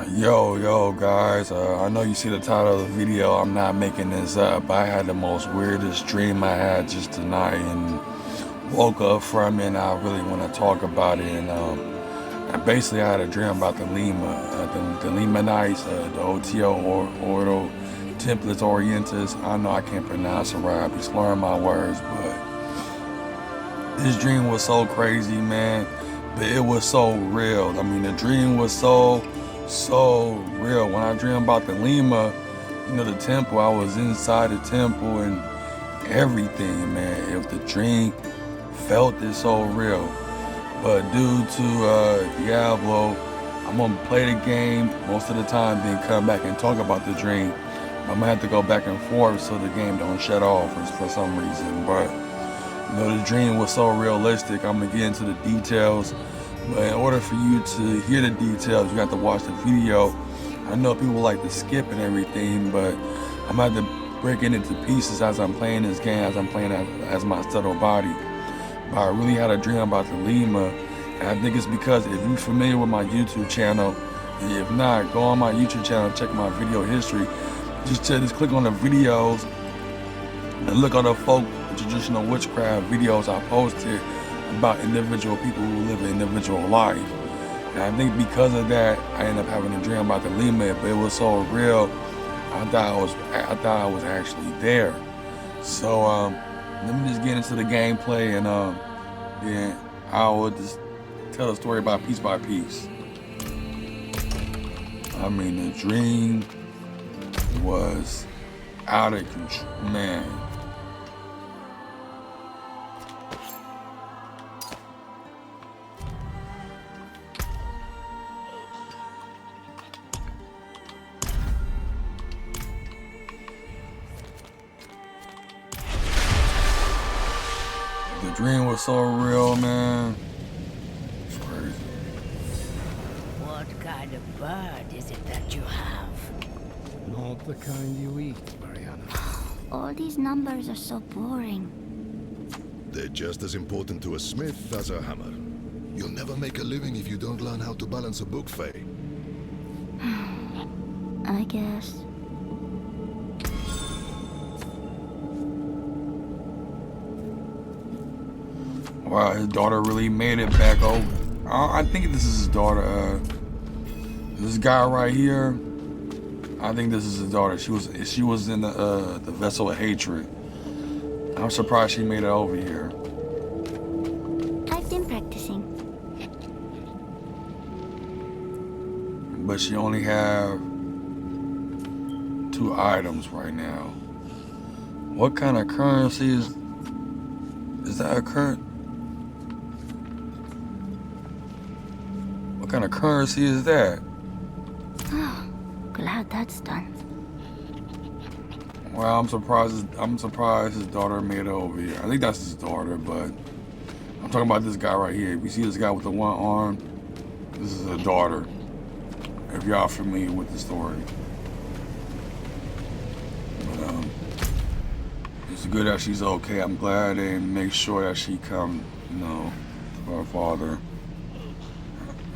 Yo, guys, I know you see the title of the video. I'm not making this up. I had the most weirdest dream I had just tonight and woke up from it, and I really want to talk about it. And basically, I had a dream about the Lima Nights, the OTO, Ordo Templates Orientis. I know I can't pronounce it right. I be slurring my words, but this dream was so crazy, man. But it was so real. I mean, the dream was so real. When I dreamed about the Lima, the temple, I was inside the temple and everything, man. If the dream felt it so real. But due to Diablo, I'm gonna play the game most of the time, then come back and talk about the dream. I'm gonna have to go back and forth so the game don't shut off for some reason. But the dream was so realistic. I'm gonna get into the details. But in order for you to hear the details, you have to watch the video. I know people like to skip and everything, but I'm gonna have to break it into pieces as I'm playing this game, as I'm playing as my subtle body. But I really had a dream about the Lima, and I think it's because if you're familiar with my YouTube channel, and if not, go on my YouTube channel, check my video history. Just click on the videos and look at the folk traditional witchcraft videos I posted about individual people who live an individual life. And I think because of that, I ended up having a dream about the Lima, but it was so real, I thought I was actually there. So let me just get into the gameplay, and then I will just tell the story by piece. I mean, the dream was out of control, man. The dream was so real, man. It's crazy. What kind of bird is it that you have? Not the kind you eat, Mariana. All these numbers are so boring. They're just as important to a smith as a hammer. You'll never make a living if you don't learn how to balance a book, Faye. I guess. Wow, his daughter really made it back over. I think this is his daughter. This guy right here, I think this is his daughter. She was in the vessel of hatred. I'm surprised she made it over here. I've been practicing. But she only have 2 items right now. What kind of currency is that a current? What kind of currency is that? Oh, glad that's done. Well, I'm surprised his daughter made it over here. I think that's his daughter, but I'm talking about this guy right here. If you see this guy with the one arm, this is a daughter. If y'all familiar with the story. But it's good that she's okay. I'm glad they make sure that she come, to her father.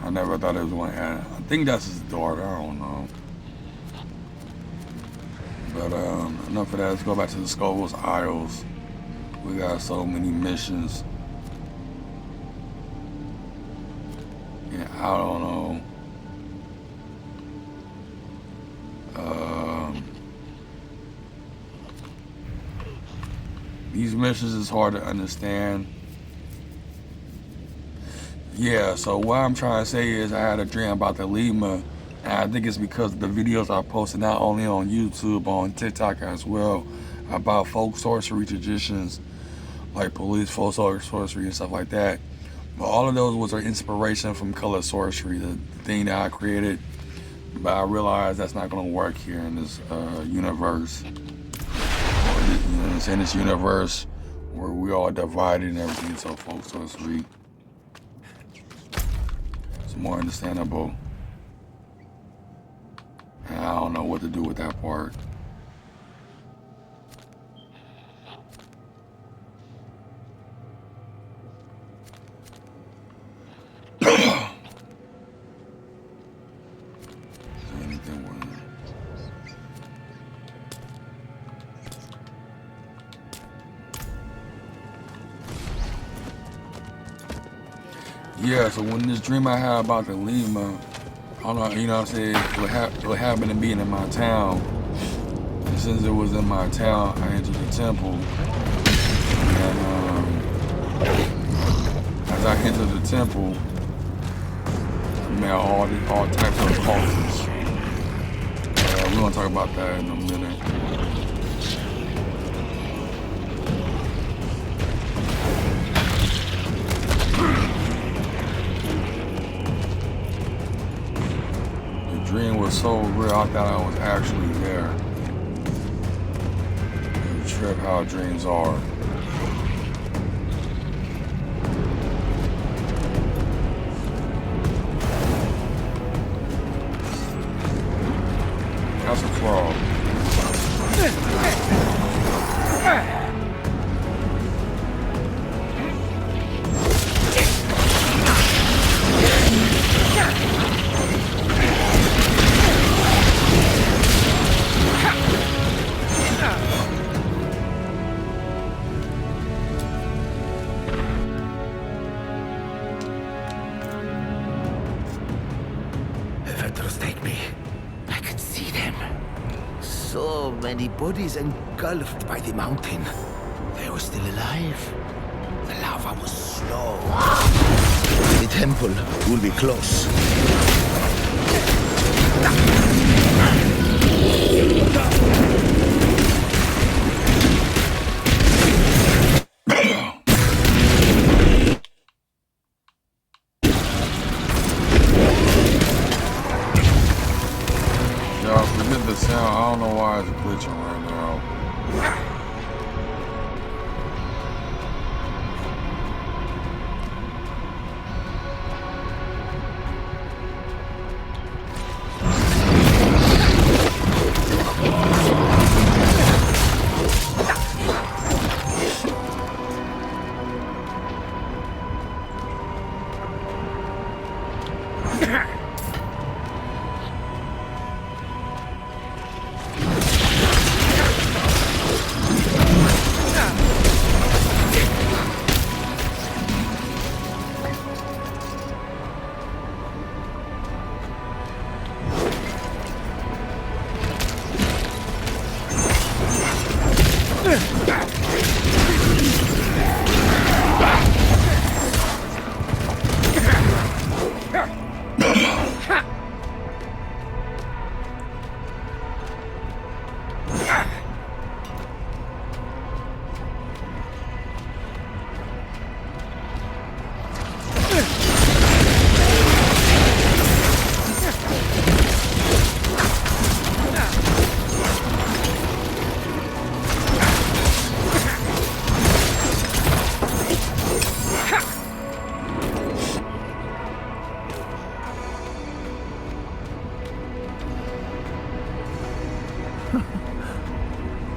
I never thought it was one. I think that's his daughter. I don't know. But enough of that. Let's go back to the Scovil's Isles. We got so many missions. Yeah, I don't know. These missions is hard to understand. Yeah, so what I'm trying to say is I had a dream about the Lima, and I think it's because of the videos I posted not only on YouTube, but on TikTok as well, about folk sorcery traditions, like police folk sorcery and stuff like that. But all of those was an inspiration from color sorcery, the thing that I created. But I realized that's not going to work here in this universe. In this universe where we all divided and everything, so folk sorcery. It's more understandable. And I don't know what to do with that part. Yeah, so when this dream I had about the Thelema, I don't know, you know what I'm saying, what happened to being in my town. And since it was in my town, I entered the temple. And as I entered the temple, I met all types of occultists. We're gonna talk about that in a minute. The dream was so real, I thought I was actually there. It's a trip how dreams are. That's a frog. Take me. I can see them. So many bodies engulfed by the mountain. They were still alive. The lava was slow. The temple will be close. Forget the sound. I don't know why it's glitching right now.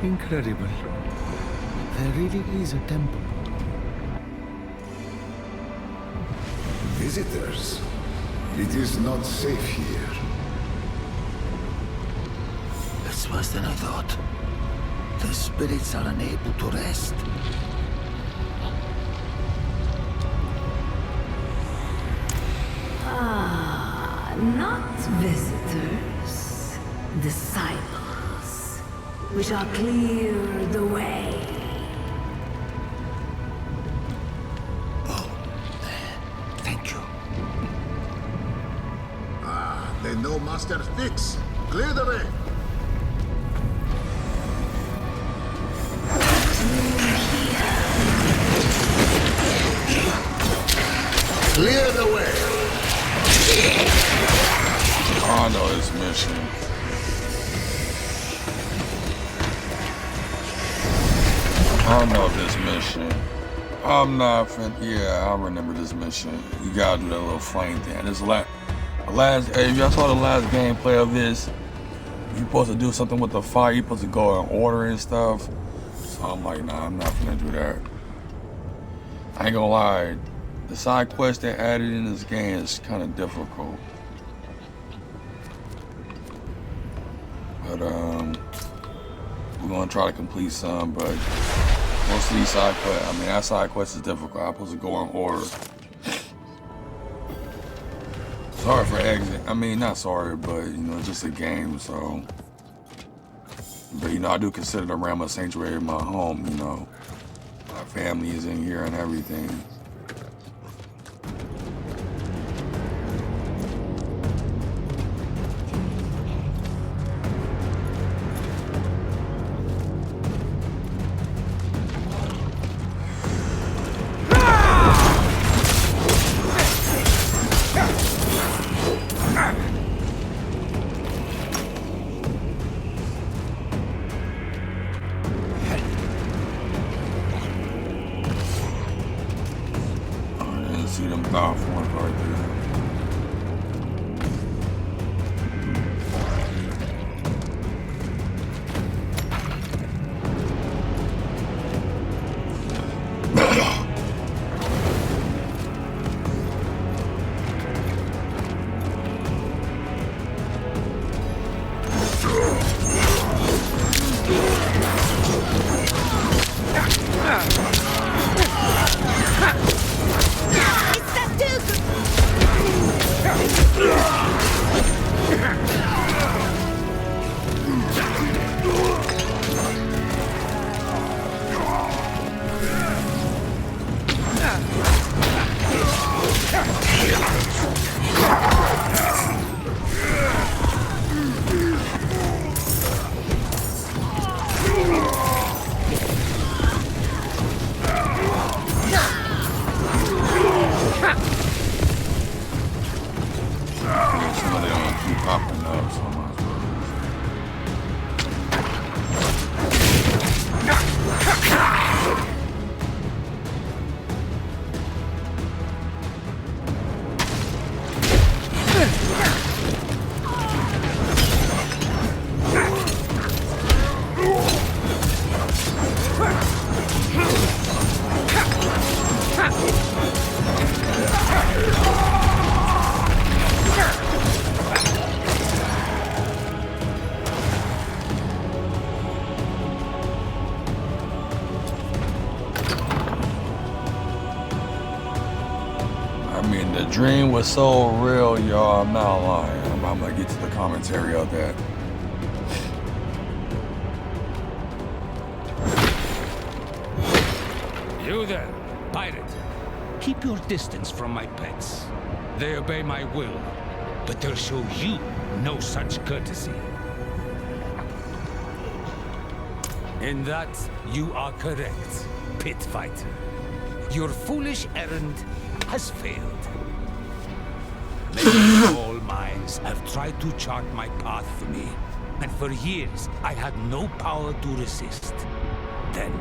Incredible. There really is a temple. Visitors, it is not safe here. It's worse than I thought. The spirits are unable to rest. Ah, not visitors. Disciples. We shall clear the way. Oh, thank you. They know Master Fix. Clear the way. Clear the way. I know this mission. I know this mission. I'm not fin. Yeah, I remember this mission. You gotta do that little flame thing. This if y'all saw the last gameplay of this, you're supposed to do something with the fire. You're supposed to go in order and stuff. So I'm like, nah, I'm not gonna do that. I ain't gonna lie. The side quest they added in this game is kind of difficult. But we're gonna try to complete some, but most of these side quests, I mean that side quest is difficult. I'm supposed to go in order. Sorry for exit. I mean, not sorry, but you know, it's just a game, so. But you know, I do consider the Rama Sanctuary my home. You know, my family is in here and everything. See them powerful ones right there. The dream was so real, y'all. I'm not lying. I'm gonna get to the commentary of that. You there, pirate. Keep your distance from my pets. They obey my will, but they'll show you no such courtesy. In that, you are correct, pit fighter. Your foolish errand has failed. Many all minds have tried to chart my path for me, and for years I had no power to resist. Then,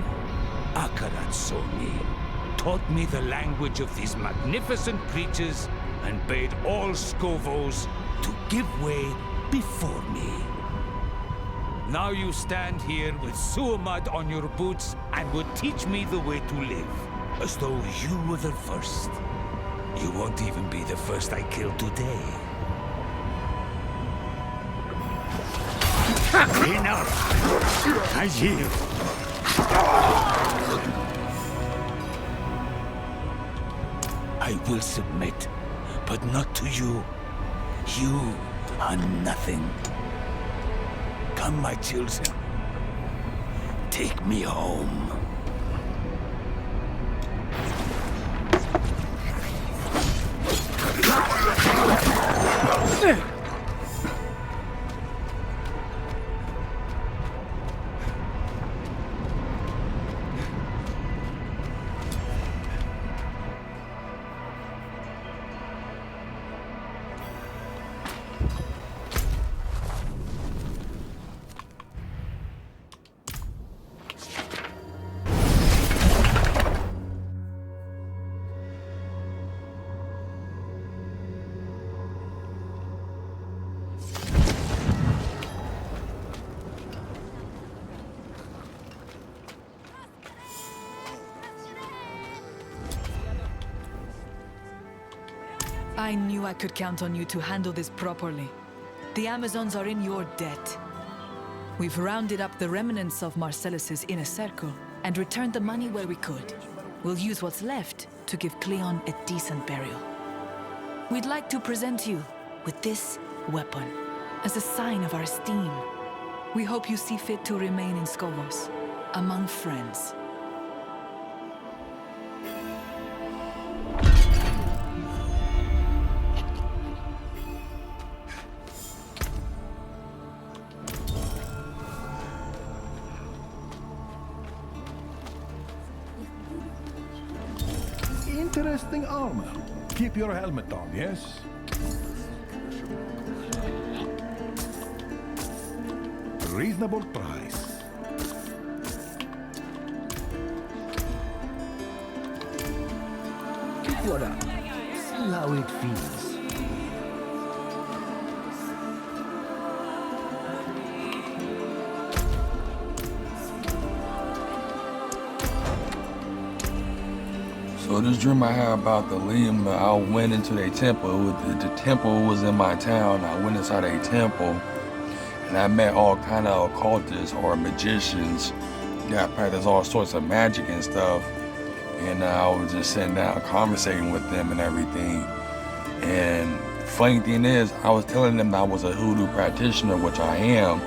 Akarat saw me, taught me the language of these magnificent creatures, and bade all Scovos to give way before me. Now you stand here with sewer mud on your boots and would teach me the way to live, as though you were the first. You won't even be the first I kill today. Enough! I yield. I will submit, but not to you. You are nothing. Come, my children. Take me home. I knew I could count on you to handle this properly. The Amazons are in your debt. We've rounded up the remnants of Marcellus's inner circle and returned the money where we could. We'll use what's left to give Cleon a decent burial. We'd like to present you with this weapon, as a sign of our esteem. We hope you see fit to remain in Skovos, among friends. Interesting armor. Keep your helmet on, yes? Reasonable price. What up? See how it feels. So this dream I had about Thelema, I went into their temple. The temple was in my town. I went inside a temple and I met all kind of occultists or magicians that practice all sorts of magic and stuff. And I was just sitting down conversating with them and everything. And the funny thing is, I was telling them I was a hoodoo practitioner, which I am.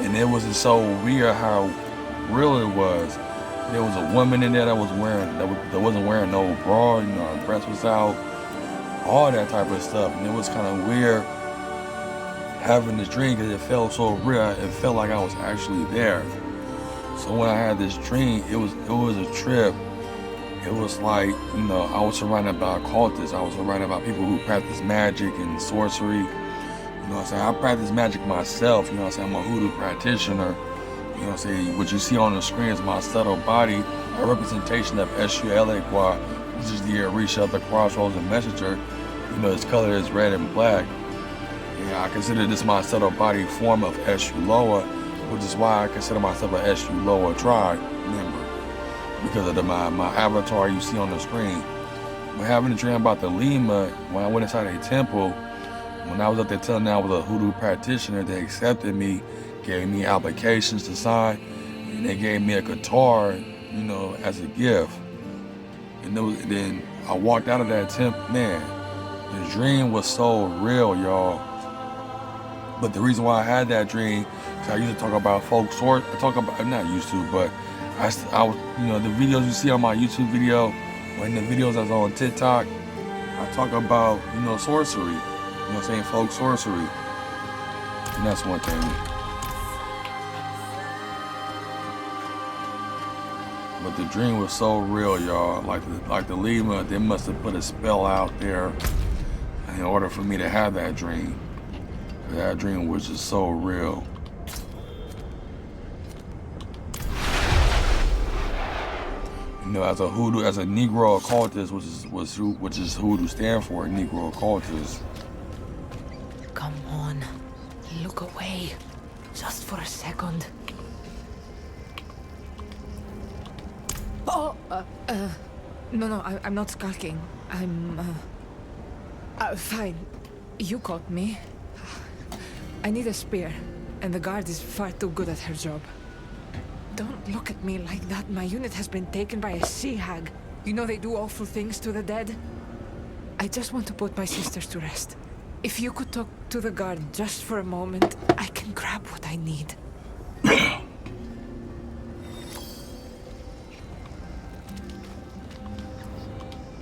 And it was just so weird how real it was. There was a woman in there that was wearing, that wasn't wearing no bra, you know, her breast was out, all that type of stuff. And it was kind of weird having this dream because it felt so real. It felt like I was actually there. So when I had this dream, it was a trip. It was like, you know, I was surrounded by occultists. I was surrounded by people who practice magic and sorcery. You know what I'm saying? I practice magic myself. You know what I'm saying? I'm a hoodoo practitioner. You know what I'm saying? What you see on the screen is my subtle body, a representation of Eshu Elekwa, which is the Orisha of the Crossroads and Messenger. You know, its color is red and black. And I consider this my subtle body form of Eshu Loa, which is why I consider myself an Eshu Loa tribe member, because of my avatar you see on the screen. But having a dream about Thelema, when I went inside a temple, when I was up there telling them I was a hoodoo practitioner, they accepted me, gave me applications to sign, and they gave me a guitar, you know, as a gift. And then I walked out of that temple, man, the dream was so real, y'all. But the reason why I had that dream, because I used to talk about folk sort, I'm not used to, but I was, you know, the videos you see on my YouTube video, or in the videos that's on TikTok, I talk about, you know, sorcery, you know what I'm saying, folk sorcery. And that's one thing. But the dream was so real, y'all. Like Thelema, they must have put a spell out there in order for me to have that dream. That dream was just so real. You know, as a hoodoo, as a Negro Occultist, which is hoodoo stand for, Negro Occultist. Come on, look away, just for a second. Oh, no, I'm not skulking. I'm, fine. You caught me. I need a spear, and the guard is far too good at her job. Don't look at me like that. My unit has been taken by a sea hag. You know they do awful things to the dead. I just want to put my sisters to rest. If you could talk to the guard just for a moment, I can grab what I need.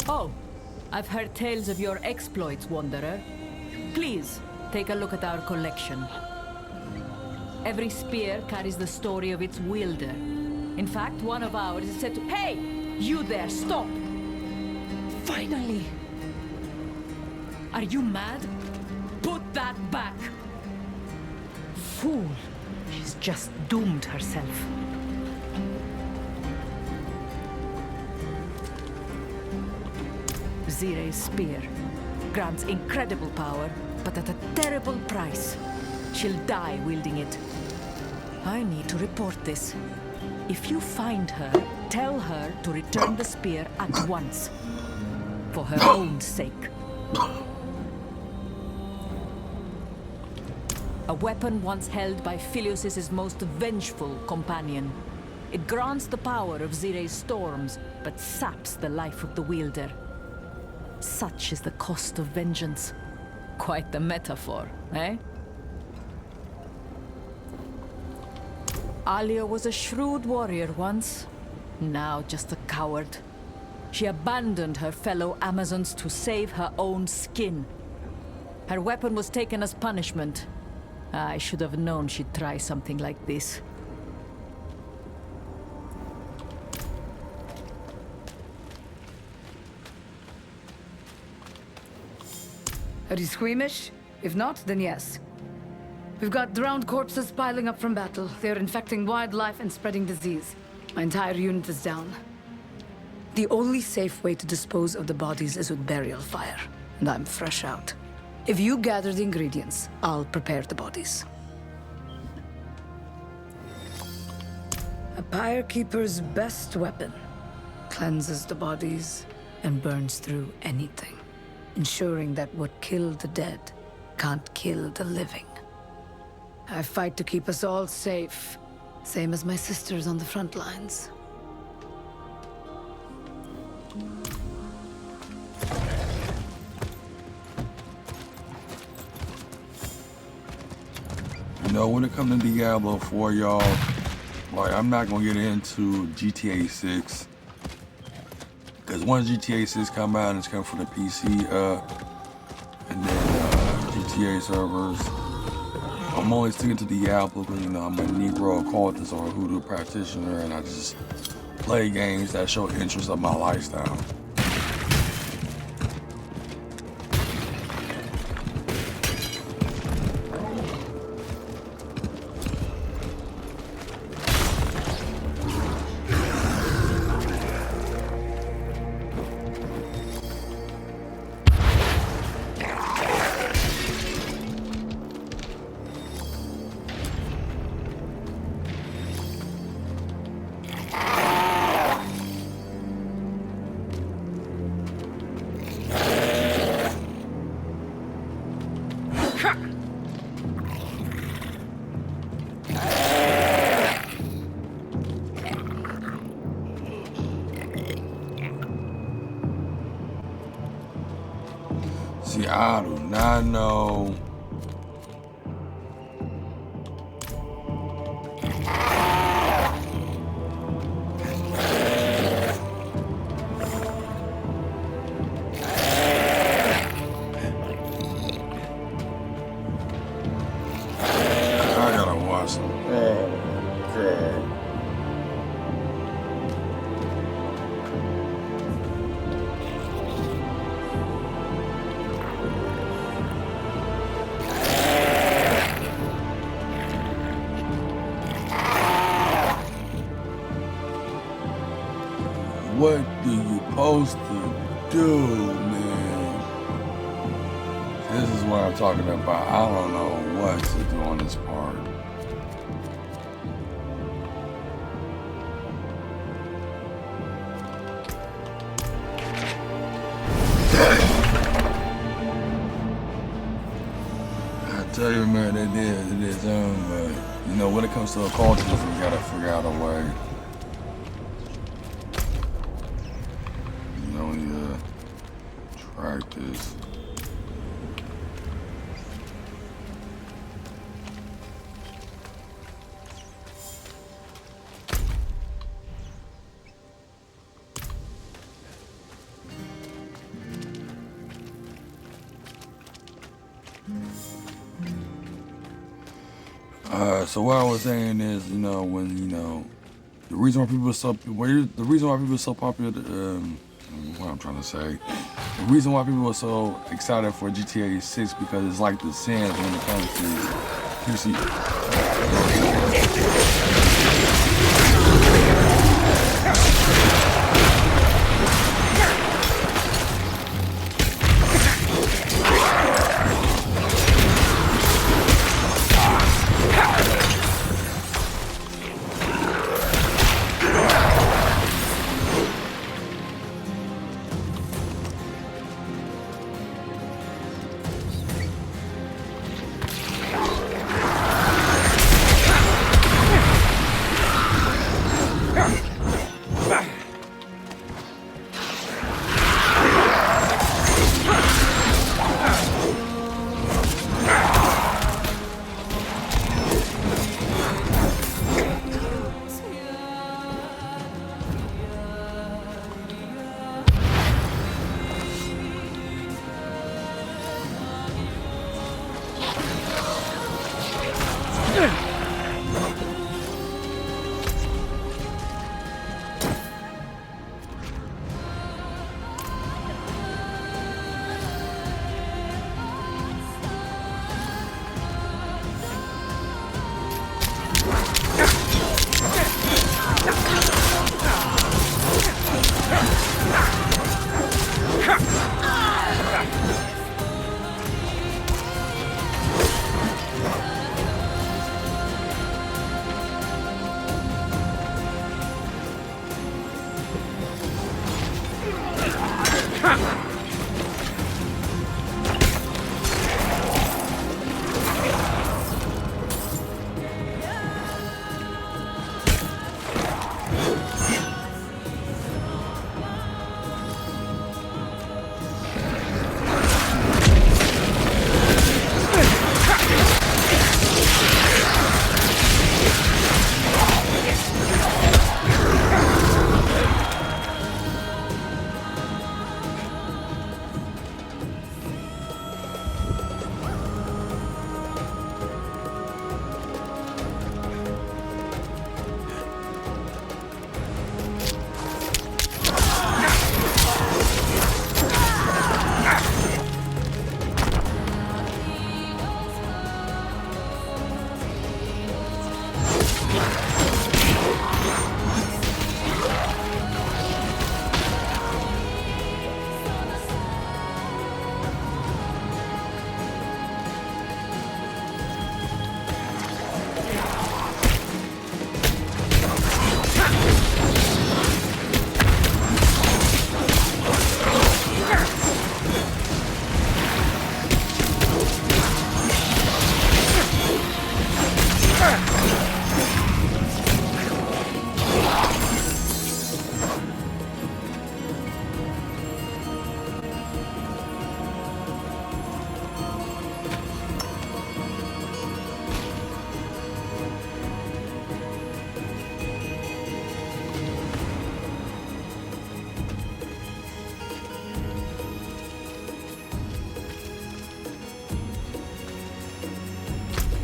Oh, I've heard tales of your exploits, Wanderer. Please, take a look at our collection. Every spear carries the story of its wielder. In fact, one of ours is said to... Hey! You there, stop! Finally! Are you mad? Put that back! Fool! She's just doomed herself. Zire's spear grants incredible power, but at a terrible price. She'll die wielding it. I need to report this. If you find her, tell her to return the spear at once. For her own sake. A weapon once held by Philios' most vengeful companion. It grants the power of Zire's storms, but saps the life of the wielder. Such is the cost of vengeance. Quite the metaphor, eh? Alia was a shrewd warrior once, now just a coward. She abandoned her fellow Amazons to save her own skin. Her weapon was taken as punishment. I should have known she'd try something like this. Are you squeamish? If not, then yes. We've got drowned corpses piling up from battle. They're infecting wildlife and spreading disease. My entire unit is down. The only safe way to dispose of the bodies is with burial fire, and I'm fresh out. If you gather the ingredients, I'll prepare the bodies. A pyre keeper's best weapon cleanses the bodies and burns through anything, ensuring that what killed the dead can't kill the living. I fight to keep us all safe, same as my sisters on the front lines. You know, when it comes to Diablo 4, y'all, like, I'm not gonna get into GTA 6. Because once GTA 6 come out, it's coming for the PC, and then GTA servers. I'm only sticking to Diablo because, you know, I'm a Negro Occultist or a Hoodoo practitioner, and I just play games that show interest of my lifestyle. See, I do not know. I gotta watch some. Oh, God. What do you supposed to do, man? This is what I'm talking about. I don't know what to do on this part. I tell you, man, it is, but you know, when it comes to occultism, you gotta figure out a way. You know, you track this. So what I was saying is, you know, when, you know, the reason why people are so popular, what I'm trying to say, the reason why people are so excited for GTA 6 because it's like the Sims when it comes to PC.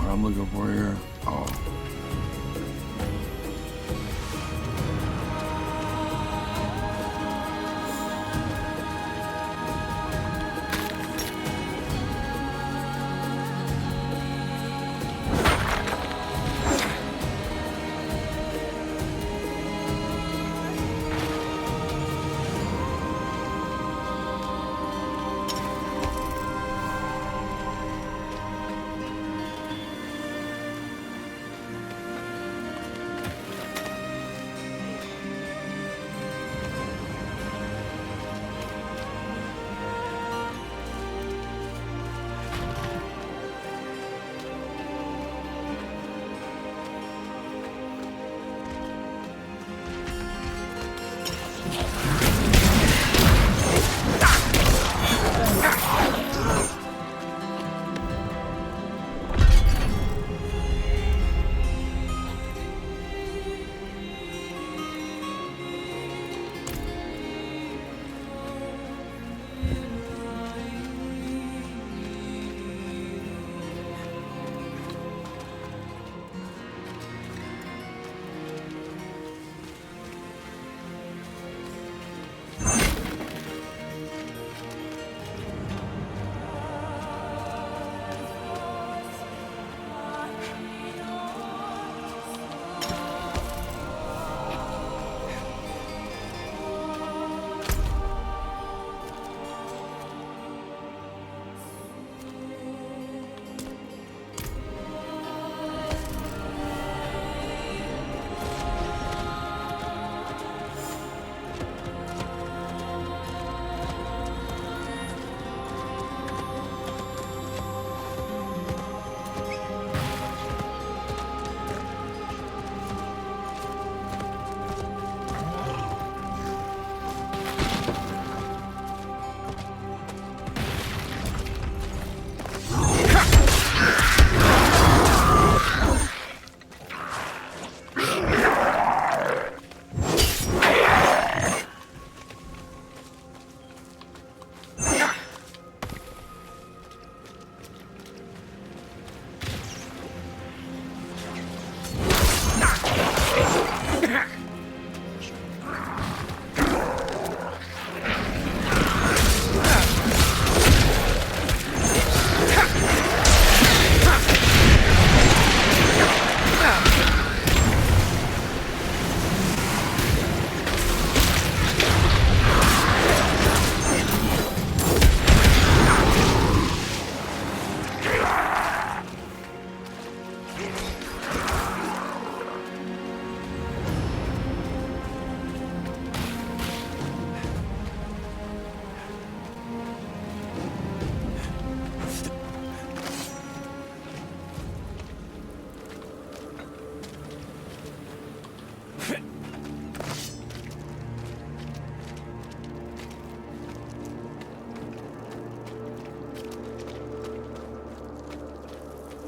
I'm looking for here. Oh.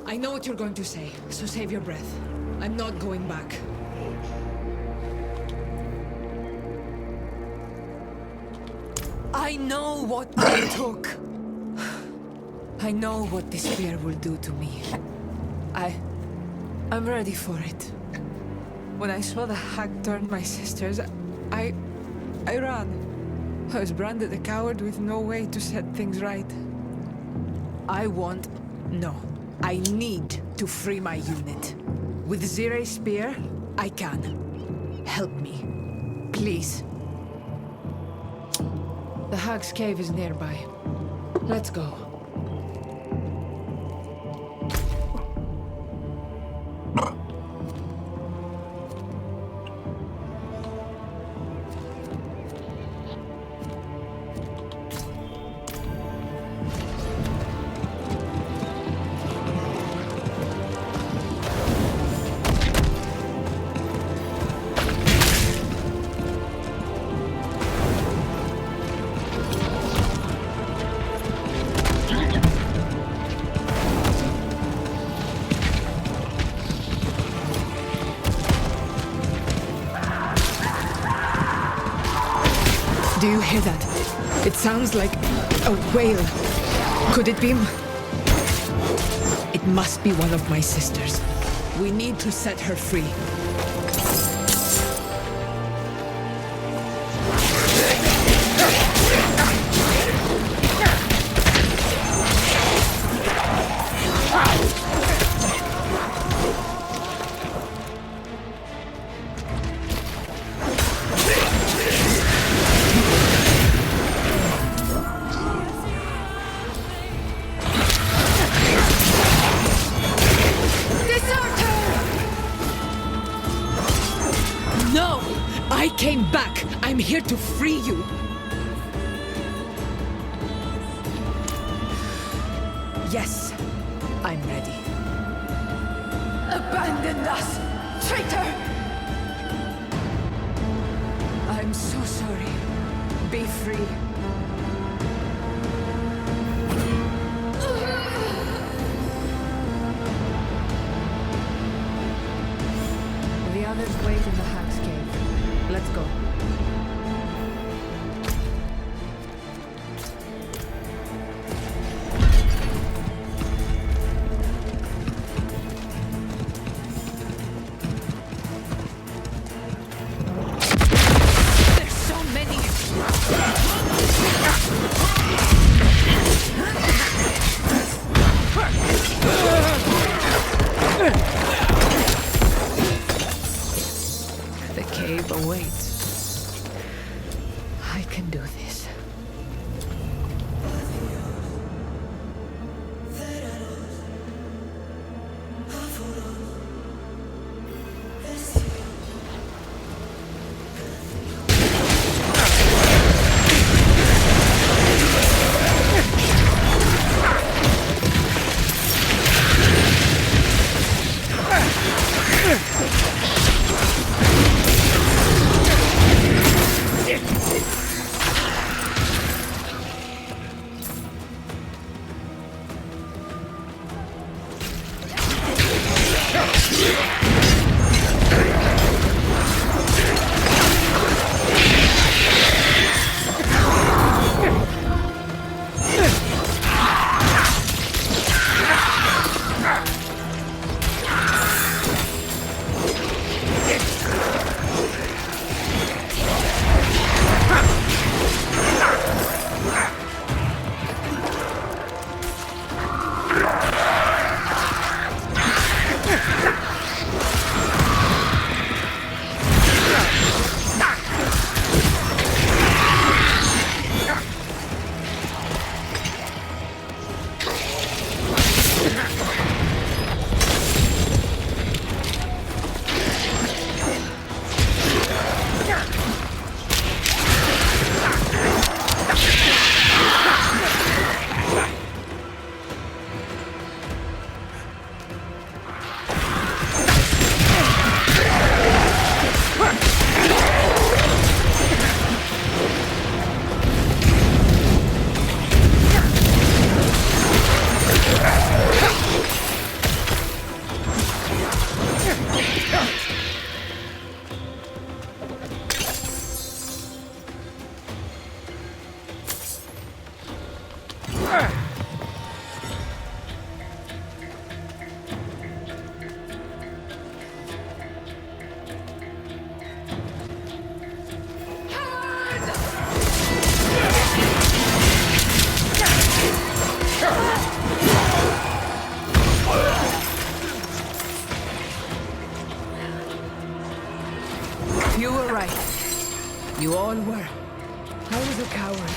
I know what you're going to say, so save your breath. I'm not going back. I know what I took. I know what this fear will do to me. I'm ready for it. When I saw the hag turn my sisters, I ran. I was branded a coward with no way to set things right. I need to free my unit. With Zire's spear, I can. Help me. Please. The hag's cave is nearby. Let's go. Do you hear that? It sounds like a whale. Could it be? It It must be one of my sisters. We need to set her free. I came back! I'm here to free you! Yes, I'm ready. Abandon us, traitor! I'm so sorry. Be free. The others wait in the Hag's Cave. Let's go. There's so many! The cave awaits. I can do this. You were right. You all were. I was a coward.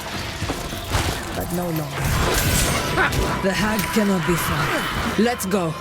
But no longer. The hag cannot be far. Let's go.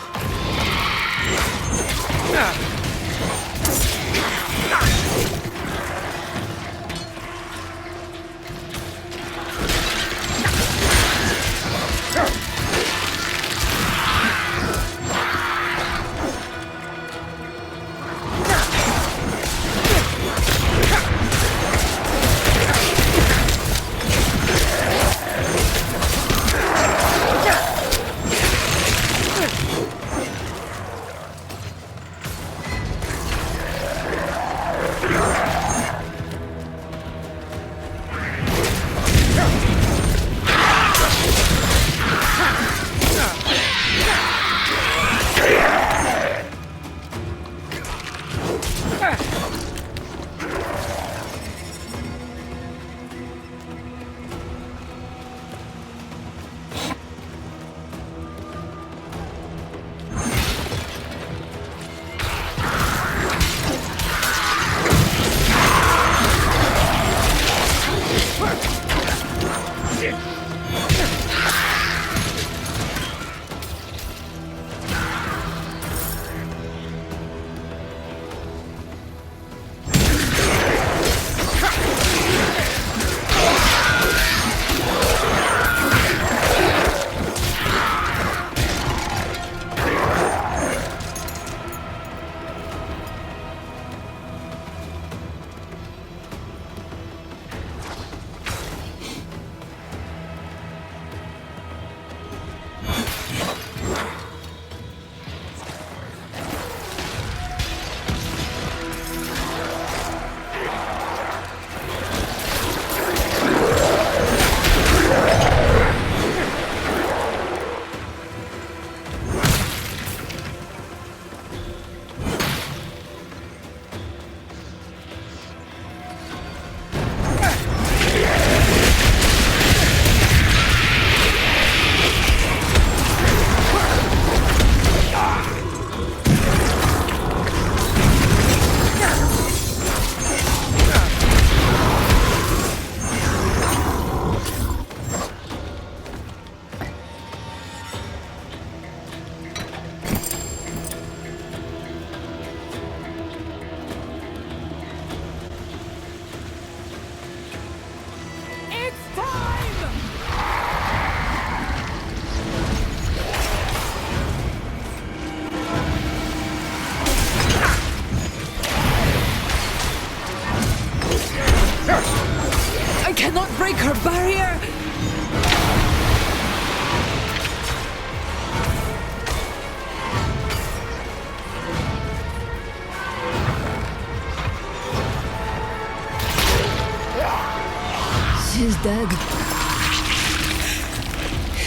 dead.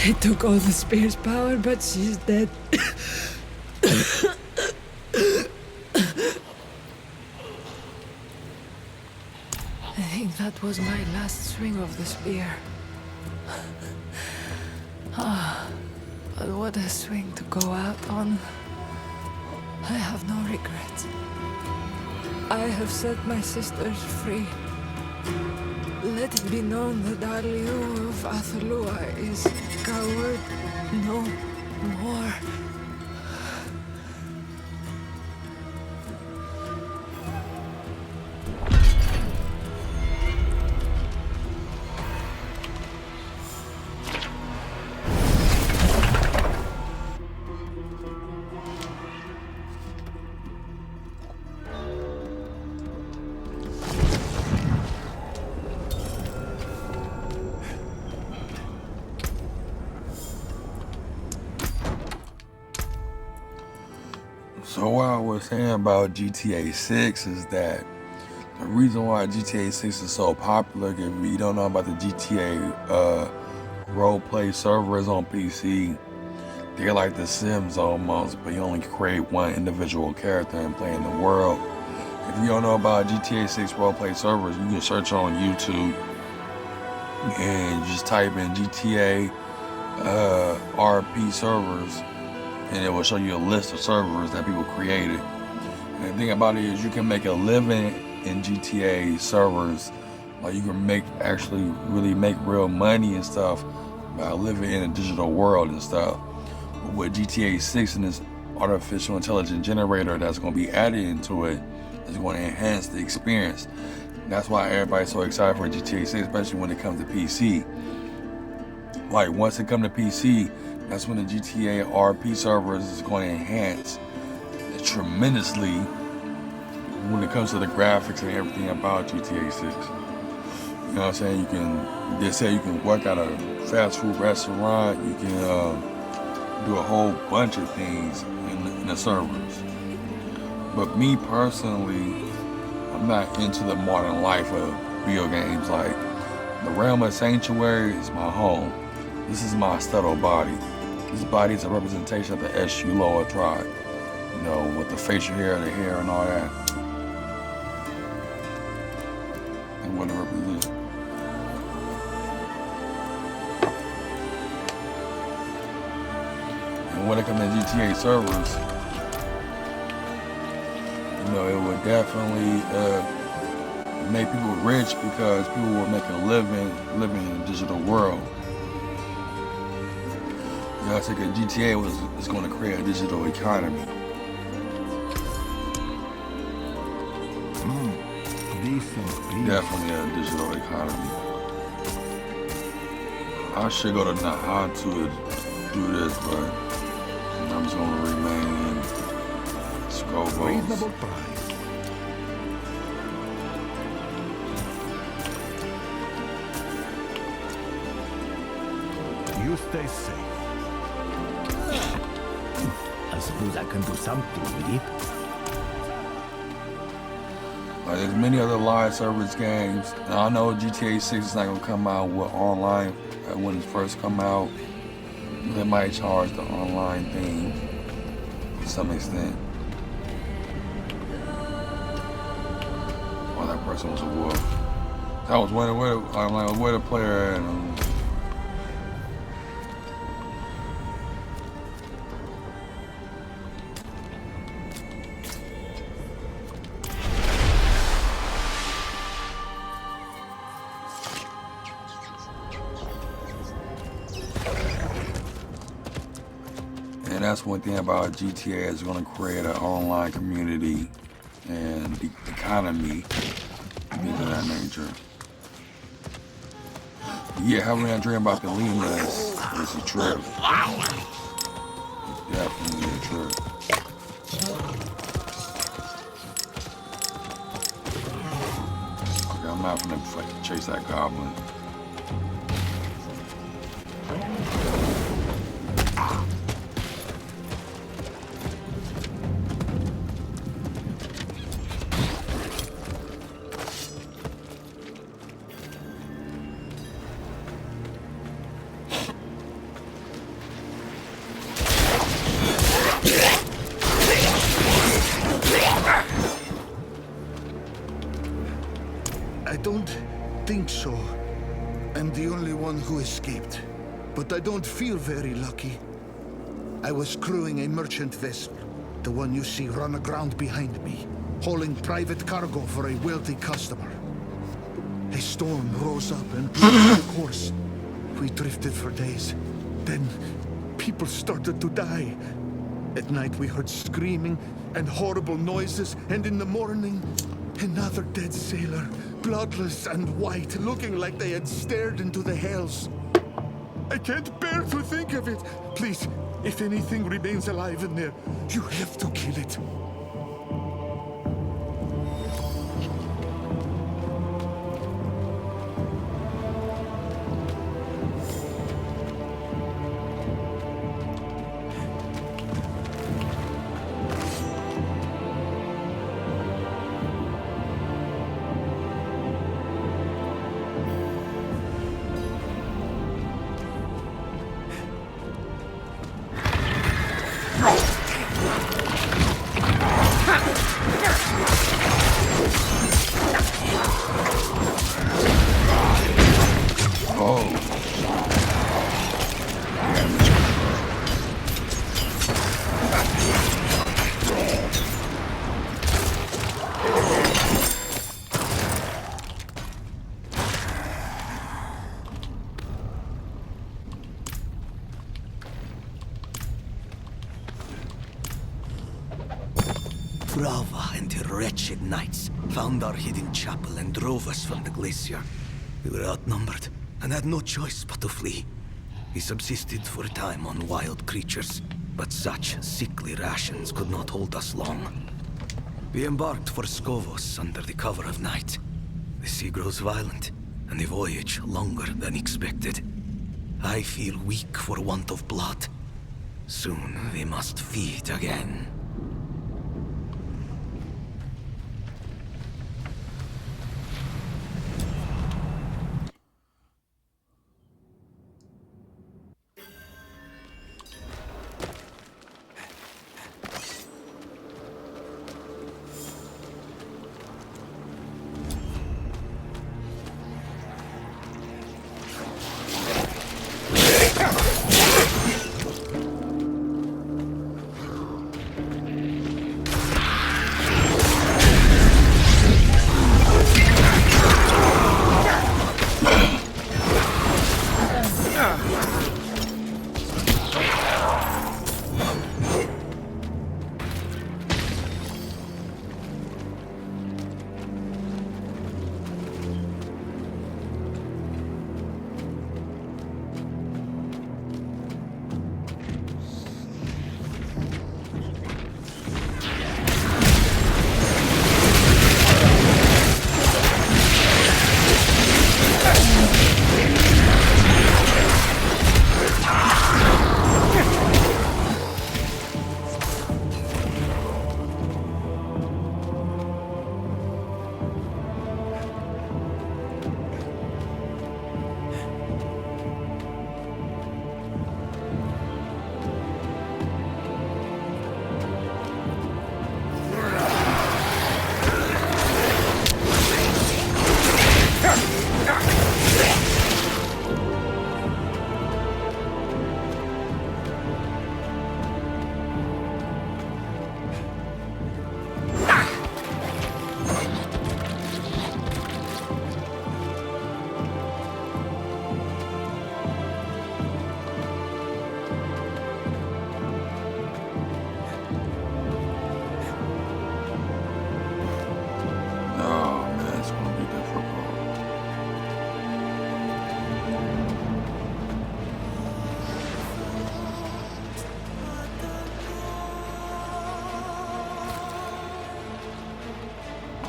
It took all the spear's power, but she's dead. I think that was my last swing of the spear. But what a swing to go out on. I have no regrets. I have set my sisters free. Let it be known that Darliu of Athalua is coward no more. So what I was saying about GTA 6 is that the reason why GTA 6 is so popular, if you don't know about the GTA roleplay servers on PC, they're like the Sims almost, but you only create one individual character and play in the world. If you don't know about GTA 6 roleplay servers, you can search on YouTube and just type in GTA RP servers, and it will show you a list of servers that people created. And the thing about it is you can make a living in GTA servers. Like you can actually really make real money and stuff by living in a digital world and stuff. But with GTA 6 and this artificial intelligence generator that's going to be added into it, is going to enhance the experience. And that's why everybody's so excited for GTA 6, especially when it comes to PC. Like once it comes to PC, that's when the GTA RP servers is going to enhance tremendously when it comes to the graphics and everything about GTA 6. You know what I'm saying? They say you can work at a fast food restaurant, you can do a whole bunch of things in the servers. But me personally, I'm not into the modern life of video games. Like the realm of Sanctuary is my home. This is my subtle body. This body is a representation of the Eshu Loa tribe. You know, with the facial hair, the hair, and all that. And what it represents. And when it comes to GTA servers, you know, it would definitely make people rich because people will make a living in a digital world. You know, I think GTA is going to create a digital economy. Definitely a digital economy. I should go to Naha to do this, but I'm just going to remain in Scovos. Reasonable price. You stay safe. I suppose I can do something with it. There's many other live service games. Now, I know GTA 6 is not going to come out with online when it first come out. They might charge the online thing to some extent. Oh, that person was a wolf. I was wondering where the player at. And that's one thing about GTA is going to create an online community and the economy, things of that nature. Yeah, having that dream about Thelema is a trip. It's definitely a trip. Okay, I'm not gonna chase that goblin. think so. I'm the only one who escaped. But I don't feel very lucky. I was crewing a merchant vessel, the one you see run aground behind me, hauling private cargo for a wealthy customer. A storm rose up and blew us off course. We drifted for days. Then, people started to die. At night we heard screaming and horrible noises, and in the morning, another dead sailor, bloodless and white, looking like they had stared into the hells. I can't bear to think of it. Please, if anything remains alive in there, you have to kill it. Brava and her wretched knights found our hidden chapel and drove us from the glacier. We were outnumbered and had no choice but to flee. We subsisted for a time on wild creatures, but such sickly rations could not hold us long. We embarked for Skovos under the cover of night. The sea grows violent, and the voyage longer than expected. I feel weak for want of blood. Soon we must feed again.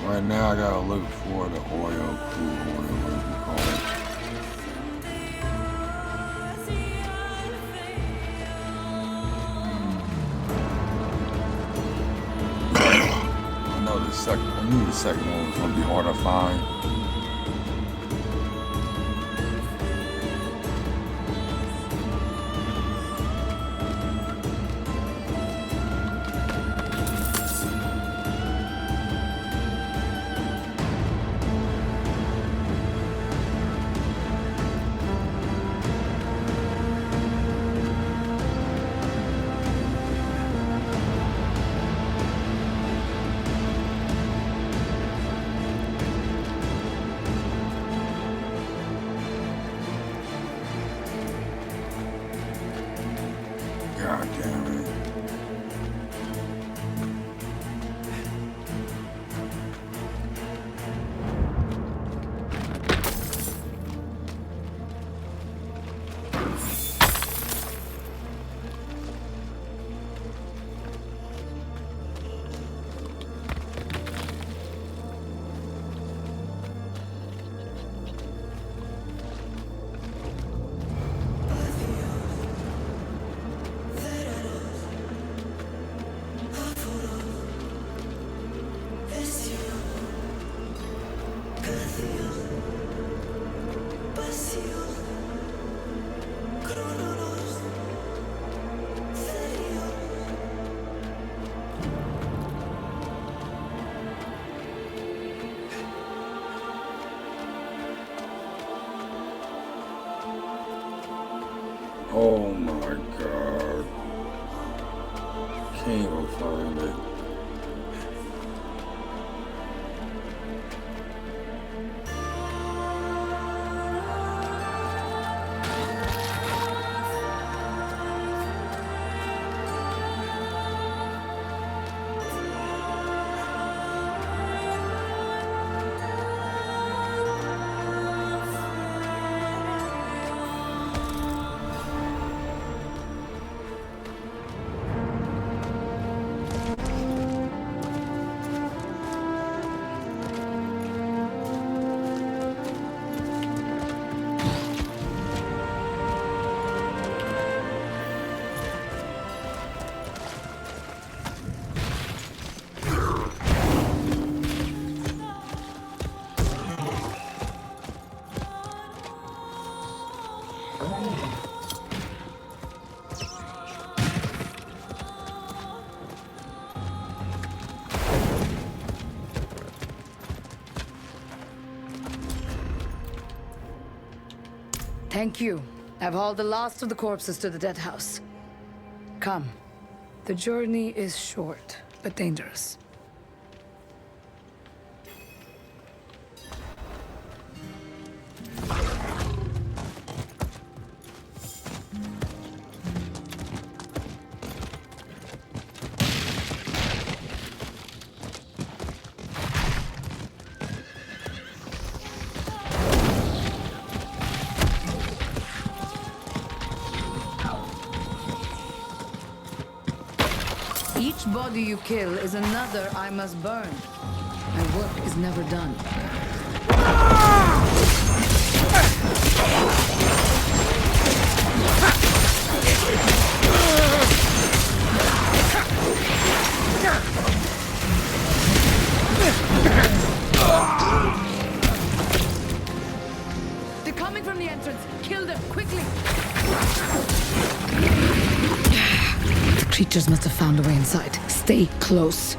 Right now I gotta look for the oil, crude oil, whatever you call it. I know I knew the second one was gonna be hard to find. Oh my god. Can't even find it. Thank you. I've hauled the last of the corpses to the dead house. Come. The journey is short, but dangerous. Each body you kill is another I must burn. My work is never done. They're coming from the entrance. Kill them, quickly! The creatures must have found a way inside. Stay close.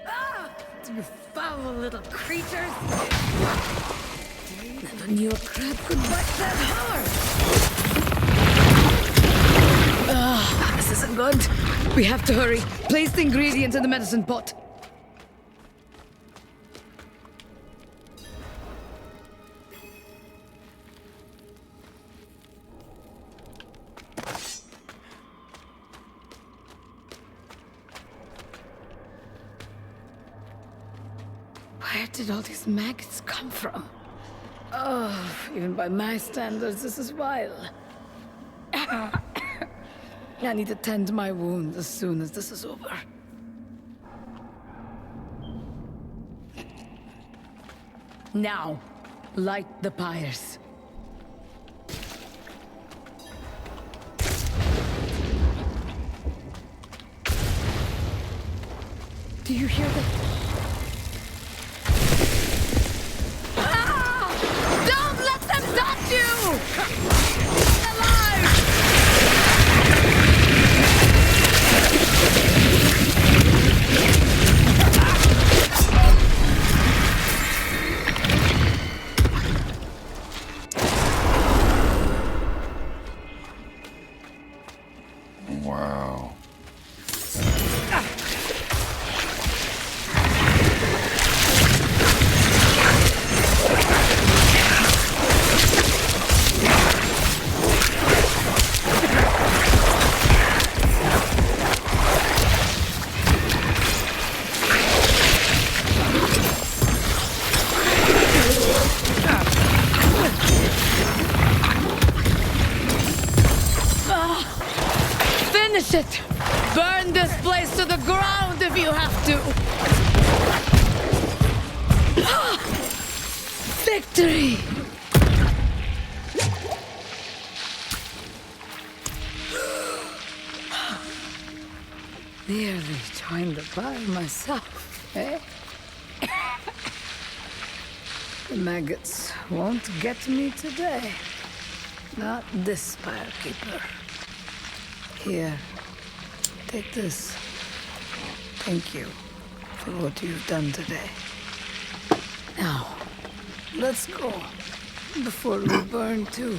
Ah! You foul little creatures! Never knew a crab could bite that hard! Ah, this isn't good. We have to hurry. Place the ingredients in the medicine pot. Where did all these maggots come from? Oh, even by my standards, this is vile. I need to tend my wound as soon as this is over. Now, light the pyres. Do you hear the... Don't let them touch you! Alive! Wow. Finish it! Burn this place to the ground if you have to! Victory! Nearly joined the pile myself, eh? The maggots won't get me today. Not this firekeeper. Here, take this. Thank you. for what you've done today. Now, let's go, before we burn too.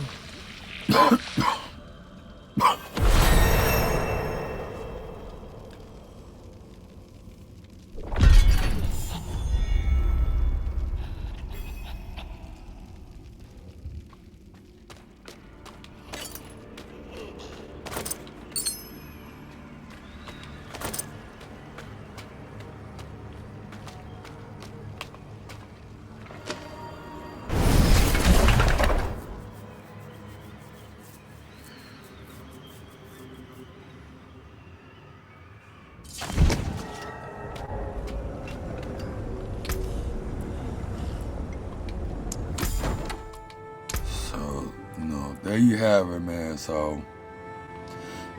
There you have it, man. So,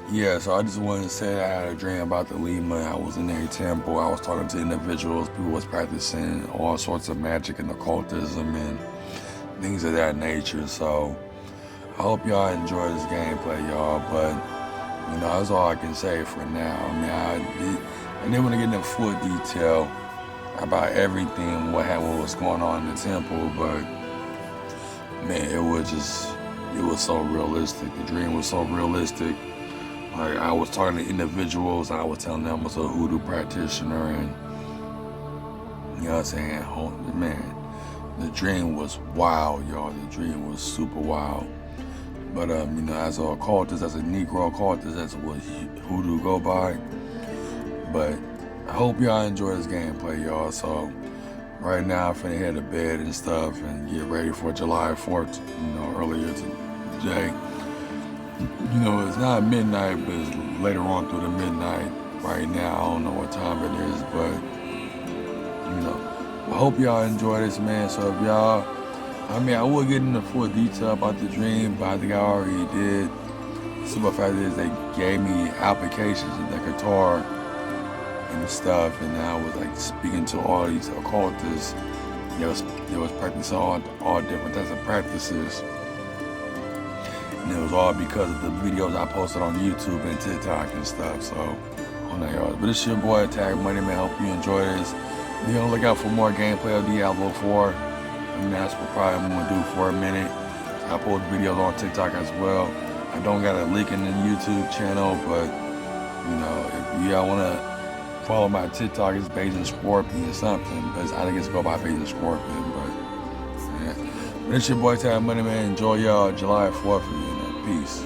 yeah, so I just wanted to say I had a dream about Thelema. I was in their temple. I was talking to individuals. People was practicing all sorts of magic and occultism and things of that nature. So, I hope y'all enjoy this gameplay, y'all. But, you know, that's all I can say for now. I mean, I didn't want to get into full detail about everything, what was going on in the temple, but, man, it was so realistic. The dream was so realistic. Like, I was talking to individuals, and I was telling them I was a hoodoo practitioner, and, you know what I'm saying? Oh, man, the dream was wild, y'all. The dream was super wild. But, you know, as an occultist, as a Negro occultist, that's what hoodoo go by. But I hope y'all enjoy this gameplay, y'all. So, right now, I'm finna head to bed and stuff and get ready for July 4th, you know, earlier today. You know, it's not midnight, but it's later on through the midnight. Right now, I don't know what time it is, but, you know, I hope y'all enjoy this, man. So if y'all, I mean, I will get into full detail about the dream, but I think I already did. The simple fact is they gave me applications of the guitar and stuff, and I was like speaking to all these occultists. They was practicing all different types of practices, and it was all because of the videos I posted on YouTube and TikTok and stuff. So, on that, y'all. But it's your boy Tag Money, man. Hope you enjoy this. Be on the lookout for more gameplay of Diablo IV. I mean, that's what probably I'm gonna do for a minute. I post videos on TikTok as well. I don't got a link in the YouTube channel, but, you know, if y'all wanna follow my TikTok, it's Beijing Scorpion or something, but I think it's go by Beijing Scorpion. But, yeah. But it's your boy Tag Money, man. Enjoy y'all July 4th, you know. Peace.